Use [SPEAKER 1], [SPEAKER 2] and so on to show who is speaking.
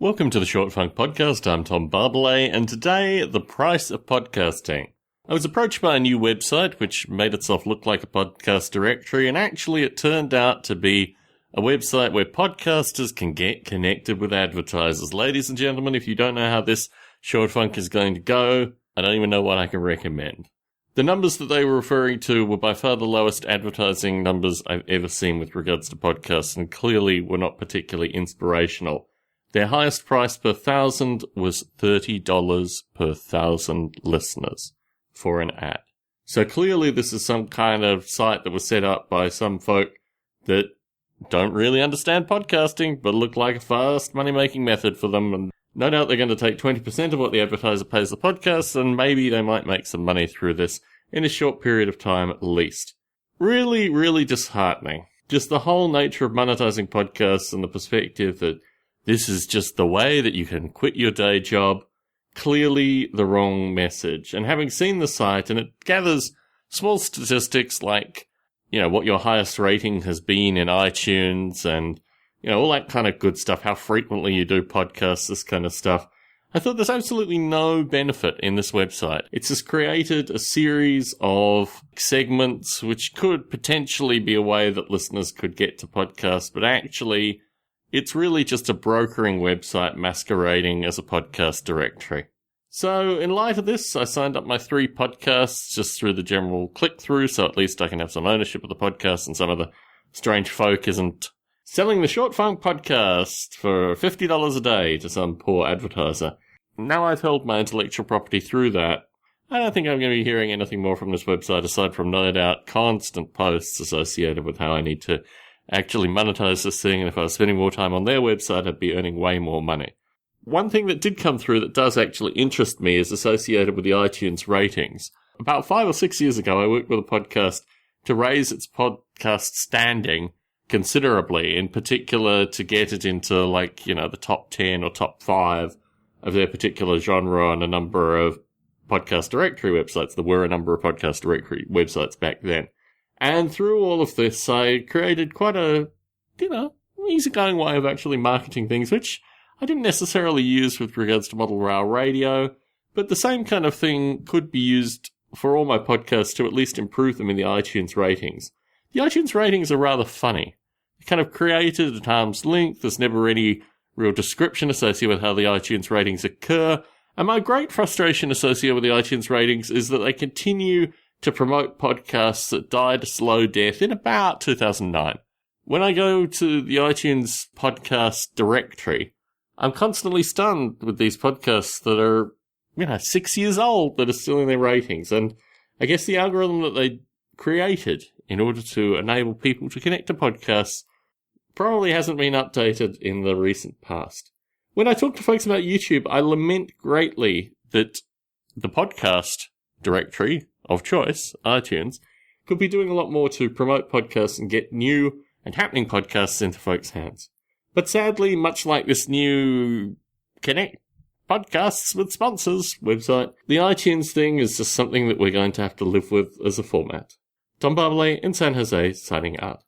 [SPEAKER 1] Welcome to the Short Funk Podcast. I'm Tom Barbalet, and today, the price of podcasting. I was approached by a new website which made itself look like a podcast directory, and actually it turned out to be a website where podcasters can get connected with advertisers. Ladies and gentlemen, if you don't know how this Short Funk is going to go, I don't even know what I can recommend. The numbers that they were referring to were by far the lowest advertising numbers I've ever seen with regards to podcasts, and clearly were not particularly inspirational. Their highest price per 1,000 was $30 per 1,000 listeners for an ad. So clearly this is some kind of site that was set up by some folk that don't really understand podcasting, but look like a fast money-making method for them. And no doubt they're going to take 20% of what the advertiser pays the podcast, and maybe they might make some money through this in a short period of time at least. Really, really disheartening. Just the whole nature of monetizing podcasts and the perspective that this is just the way that you can quit your day job. Clearly the wrong message. And having seen the site, and it gathers small statistics like, what your highest rating has been in iTunes and, all that kind of good stuff, how frequently you do podcasts, this kind of stuff. I thought there's absolutely no benefit in this website. It's just created a series of segments which could potentially be a way that listeners could get to podcasts, but actually it's really just a brokering website masquerading as a podcast directory. So in light of this, I signed up my 3 podcasts just through the general click-through, so at least I can have some ownership of the podcast and some of the strange folk isn't selling the Short Funk Podcast for $50 a day to some poor advertiser. Now I've held my intellectual property through that, I don't think I'm going to be hearing anything more from this website aside from no doubt constant posts associated with how I need to actually monetize this thing, and if I was spending more time on their website, I'd be earning way more money. One thing that did come through that does actually interest me is associated with the iTunes ratings. About 5 or 6 years ago, I worked with a podcast to raise its podcast standing considerably, in particular to get it into, the top 10 or top 5 of their particular genre on a number of podcast directory websites. There were a number of podcast directory websites back then. And through all of this, I created quite a, easygoing way of actually marketing things, which I didn't necessarily use with regards to Model Rail Radio, but the same kind of thing could be used for all my podcasts to at least improve them in the iTunes ratings. The iTunes ratings are rather funny. They're kind of created at arm's length. There's never any real description associated with how the iTunes ratings occur. And my great frustration associated with the iTunes ratings is that they continue to promote podcasts that died a slow death in about 2009. When I go to the iTunes podcast directory, I'm constantly stunned with these podcasts that are, 6 years old that are still in their ratings. And I guess the algorithm that they created in order to enable people to connect to podcasts probably hasn't been updated in the recent past. When I talk to folks about YouTube, I lament greatly that the podcast directory of choice, iTunes, could be doing a lot more to promote podcasts and get new and happening podcasts into folks' hands. But sadly, much like this new Connect Podcasts with Sponsors website, the iTunes thing is just something that we're going to have to live with as a format. Tom Barbalet in San Jose, signing out.